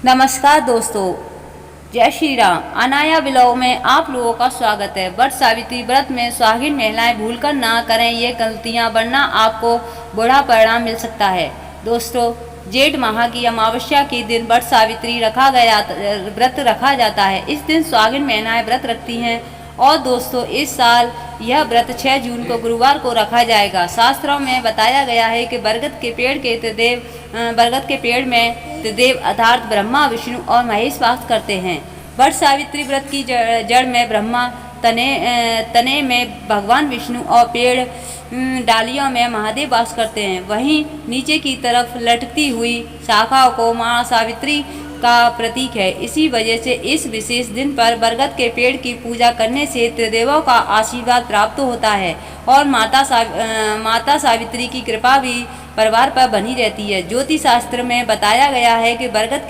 नमस्कार दोस्तों, जय श्री राम। अनाया ब्लॉग में आप लोगों का स्वागत है। वट सावित्री व्रत में सुहागिन महिलाएं भूलकर ना करें ये गलतियां, वरना आपको बुरा परिणाम मिल सकता है। दोस्तों, जेठ माह की अमावस्या के दिन वट सावित्री व्रत रखा जाता है। इस दिन सुहागिन महिलाएं व्रत रखती हैं और दोस्तों, इस साल यह व्रत 6 जून को गुरुवार को रखा जाएगा। शास्त्रों में बताया गया है कि बरगद के पेड़ में त्रिदेव अर्थात ब्रह्मा, विष्णु और महेश वास करते हैं। वट सावित्री व्रत की जड़ में ब्रह्मा, तने में भगवान विष्णु और पेड़ डालियों में महादेव वास करते हैं। वहीं नीचे की तरफ लटकती हुई शाखाओं को माँ सावित्री का प्रतीक है। इसी वजह से इस विशेष दिन पर बरगद के पेड़ की पूजा करने से त्रिदेवों का आशीर्वाद प्राप्त होता है और माता सावित्री की कृपा भी परिवार पर बनी रहती है। ज्योतिष शास्त्र में बताया गया है कि बरगद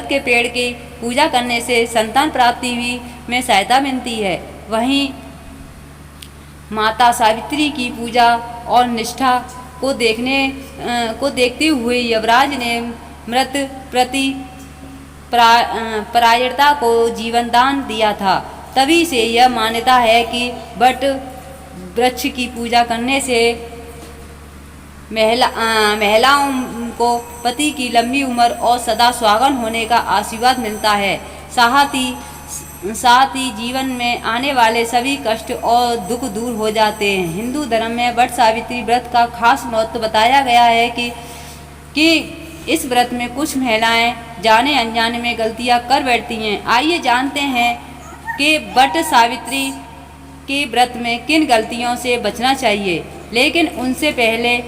के पेड़ की पूजा करने से संतान प्राप्ति में सहायता मिलती है। वहीं माता सावित्री की पूजा और निष्ठा को देखते हुए यमराज ने मृत प्रति परायणता को जीवन दान दिया था। तभी से यह मान्यता है कि वट वृक्ष की पूजा करने से महिलाओं को पति की लंबी उम्र और सदा सुहागन होने का आशीर्वाद मिलता है। साथ ही जीवन में आने वाले सभी कष्ट और दुख दूर हो जाते हैं। हिंदू धर्म में वट सावित्री व्रत का खास महत्व बताया गया है कि इस व्रत में कुछ महिलाएं जाने अनजाने में गलतियां कर बैठती हैं। आइए जानते हैं कि वट सावित्री के व्रत में किन गलतियों से बचना चाहिए। लेकिन उनसे पहले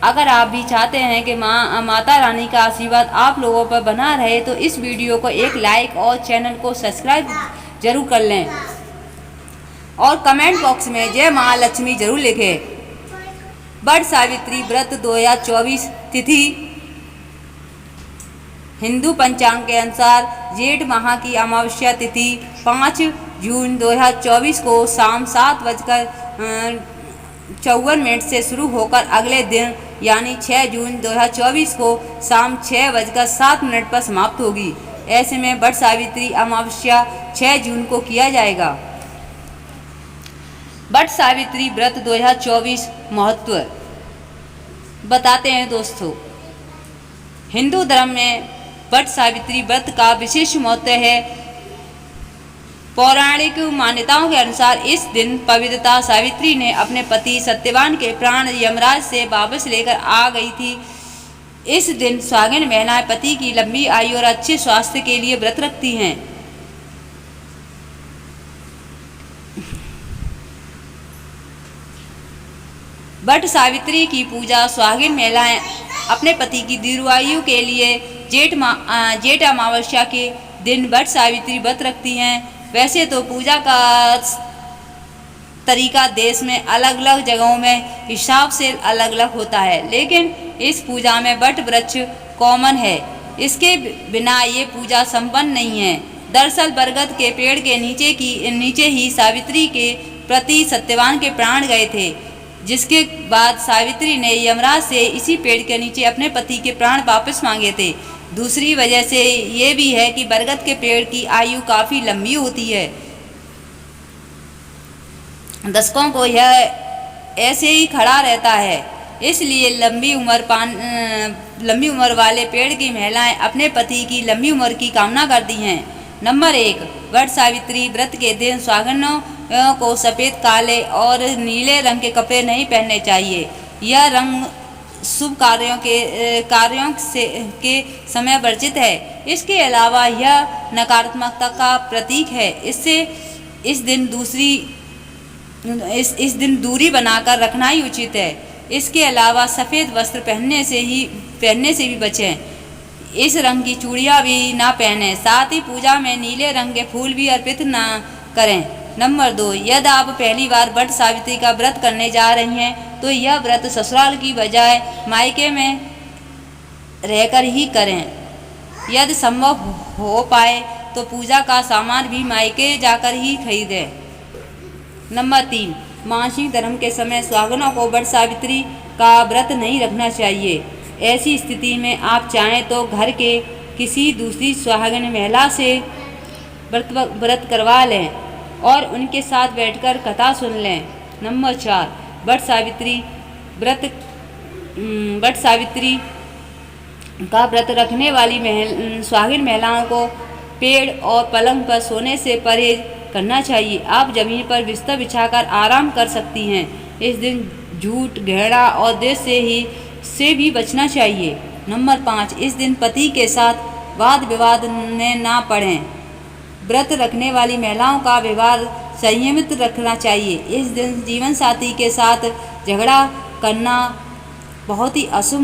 अगर आप भी चाहते हैं कि माता रानी का आशीर्वाद आप लोगों पर बना रहे तो इस वीडियो को एक लाइक और चैनल को सब्सक्राइब जरूर कर लें और कमेंट बॉक्स में जय महालक्ष्मी जरूर लिखें। वट सावित्री व्रत 2024 तिथि हिंदू पंचांग के अनुसार जेठ माह की अमावस्या तिथि 5 जून 2024 को शाम 7:54 से शुरू होकर अगले दिन यानी 6 जून 2024 को शाम 6:07 पर समाप्त होगी। ऐसे में वट सावित्री अमावस्या 6 जून को किया जाएगा। वट सावित्री व्रत 2024 महत्व बताते हैं दोस्तों। हिंदू धर्म में वट सावित्री व्रत का विशेष महत्व है। पौराणिक मान्यताओं के अनुसार इस दिन पवित्रता सावित्री ने अपने पति सत्यवान के प्राण यमराज से वापस लेकर आ गई थी। इस दिन सुहागिन महिलाएं पति की लंबी आयु और अच्छे स्वास्थ्य के लिए व्रत रखती हैं। वट सावित्री की पूजा सुहागिन महिलाएं अपने पति की दीर्घायु के लिए जेठ अमावस्या के दिन वट सावित्री व्रत रखती हैं। वैसे तो पूजा का तरीका देश में अलग अलग जगहों में हिसाब से अलग अलग होता है, लेकिन इस पूजा में वट वृक्ष कॉमन है। इसके बिना ये पूजा संपन्न नहीं है। दरअसल बरगद के पेड़ के नीचे ही सावित्री के प्रति सत्यवान के प्राण गए थे, जिसके बाद सावित्री ने यमराज से इसी पेड़ के नीचे अपने पति के प्राण वापस मांगे थे। दूसरी वजह से ये भी है कि बरगद के पेड़ की आयु काफ़ी लंबी होती है। दशकों को यह ऐसे ही खड़ा रहता है, इसलिए लंबी उम्र वाले पेड़ की महिलाएं अपने पति की लंबी उम्र की कामना करती हैं। नंबर 1, वट सावित्री व्रत के दिन सुहागिनों को सफ़ेद, काले और नीले रंग के कपड़े नहीं पहनने चाहिए। यह रंग शुभ कार्यों के समय वर्जित है। इसके अलावा यह नकारात्मकता का प्रतीक है। इससे इस दिन दूरी बनाकर रखना ही उचित है। इसके अलावा सफ़ेद वस्त्र पहनने से भी बचें। इस रंग की चूड़ियाँ भी ना पहनें। साथ ही पूजा में नीले रंग के फूल भी अर्पित ना करें। नंबर 2, यदि आप पहली बार वट सावित्री का व्रत करने जा रही हैं तो यह व्रत ससुराल की बजाय मायके में रहकर ही करें। यदि संभव हो पाए तो पूजा का सामान भी मायके जाकर ही खरीदें। नंबर 3, मासिक धर्म के समय सुहागनों को वट सावित्री का व्रत नहीं रखना चाहिए। ऐसी स्थिति में आप चाहें तो घर के किसी दूसरी सुहागिन महिला से व्रत करवा लें और उनके साथ बैठकर कथा सुन लें। नंबर 4, वट सावित्री का व्रत रखने वाली सुहागिन महिलाओं को पेड़ और पलंग पर सोने से परहेज करना चाहिए। आप जमीन पर बिस्तर बिछाकर आराम कर सकती हैं। इस दिन झूठ, घृणा और द्वेष से भी बचना चाहिए। नंबर 5, इस दिन पति के साथ वाद विवाद में ना पड़ें। व्रत रखने वाली महिलाओं का व्यवहार संयमित रखना चाहिए। इस दिन जीवन साथी के साथ झगड़ा करना बहुत ही अशुभ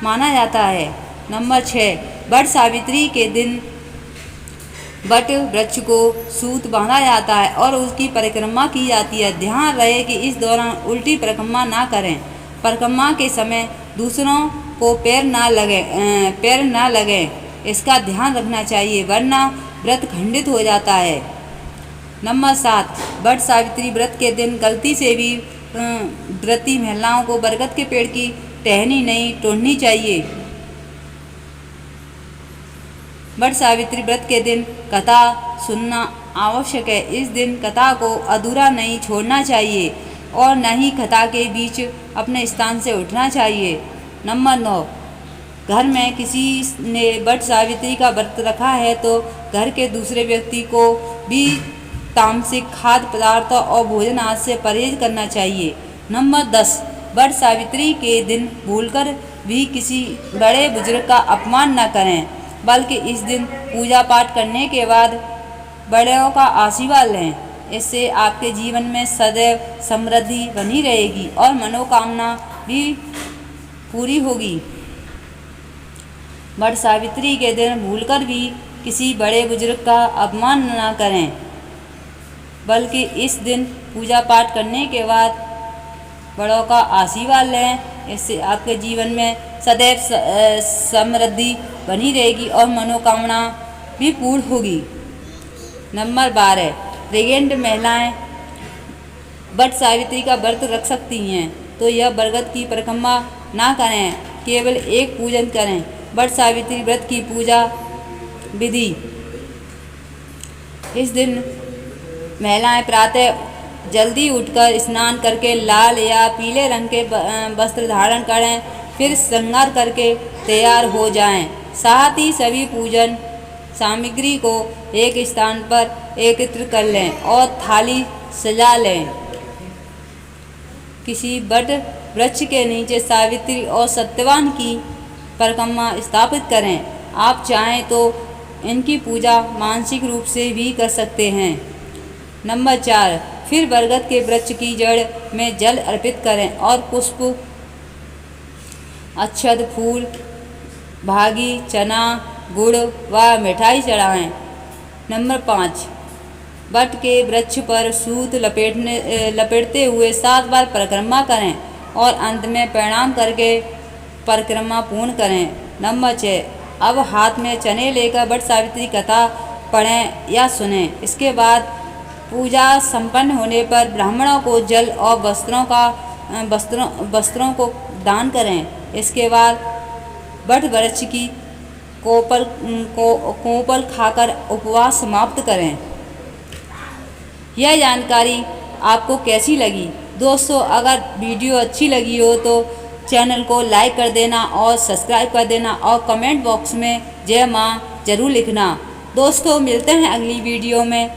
माना जाता है। नंबर 6, वट सावित्री के दिन वट वृक्ष को सूत बांधा जाता है और उसकी परिक्रमा की जाती है। ध्यान रहे कि इस दौरान उल्टी परिक्रमा ना करें। परिक्रमा के समय दूसरों को पैर ना लगे, इसका ध्यान रखना चाहिए, वरना व्रत खंडित हो जाता है। नंबर 7, वट सावित्री व्रत के दिन गलती से भी व्रती महिलाओं को बरगद के पेड़ की टहनी नहीं तोड़नी चाहिए। वट सावित्री व्रत के दिन कथा सुनना आवश्यक है। इस दिन कथा को अधूरा नहीं छोड़ना चाहिए और न ही कथा के बीच अपने स्थान से उठना चाहिए। नंबर 9, घर में किसी ने वट सावित्री का व्रत रखा है तो घर के दूसरे व्यक्ति को भी तामसिक खाद्य पदार्थों और भोजन आदि से परहेज करना चाहिए। नंबर 10, वट सावित्री के दिन भूलकर भी किसी बड़े बुजुर्ग का अपमान न करें, बल्कि इस दिन पूजा पाठ करने के बाद बड़ों का आशीर्वाद लें। इससे आपके जीवन में सदैव समृद्धि बनी रहेगी और मनोकामना भी पूरी होगी। वट सावित्री के दिन भूलकर भी किसी बड़े बुजुर्ग का अपमान न करें, बल्कि इस दिन पूजा पाठ करने के बाद बड़ों का आशीर्वाद लें। इससे आपके जीवन में सदैव समृद्धि बनी रहेगी और मनोकामना भी पूर्ण होगी। नंबर 12, प्रेग्नेंट महिलाएं वट सावित्री का व्रत रख सकती हैं तो यह बरगद की परिक्रमा ना करें, केवल एक पूजन करें। वट सावित्री व्रत की पूजा विधि: इस दिन महिलाएं प्रातः जल्दी उठकर स्नान करके लाल या पीले रंग के वस्त्र धारण करें, फिर श्रृंगार करके तैयार हो जाएं। साथ ही सभी पूजन सामग्री को एक स्थान पर एकत्रित कर लें और थाली सजा लें। किसी वट वृक्ष के नीचे सावित्री और सत्यवान की परिक्रमा स्थापित करें। आप चाहें तो इनकी पूजा मानसिक रूप से भी कर सकते हैं। नंबर 4, फिर बरगद के वृक्ष की जड़ में जल अर्पित करें और पुष्प, अक्षत, फूल, भागी, चना, गुड़ व मिठाई चढ़ाएं। नंबर 5, वट के वृक्ष पर सूत लपेटते हुए 7 बार परिक्रमा करें और अंत में प्रणाम करके परिक्रमा पूर्ण करें। नंबर 6, अब हाथ में चने लेकर वट सावित्री कथा पढ़ें या सुनें। इसके बाद पूजा संपन्न होने पर ब्राह्मणों को जल और वस्त्रों को दान करें। इसके बाद वट वृक्ष की कोपल खाकर उपवास समाप्त करें। यह जानकारी आपको कैसी लगी? दोस्तों, अगर वीडियो अच्छी लगी हो तो चैनल को लाइक कर देना और सब्सक्राइब कर देना और कमेंट बॉक्स में जय माँ जरूर लिखना। दोस्तों, मिलते हैं अगली वीडियो में।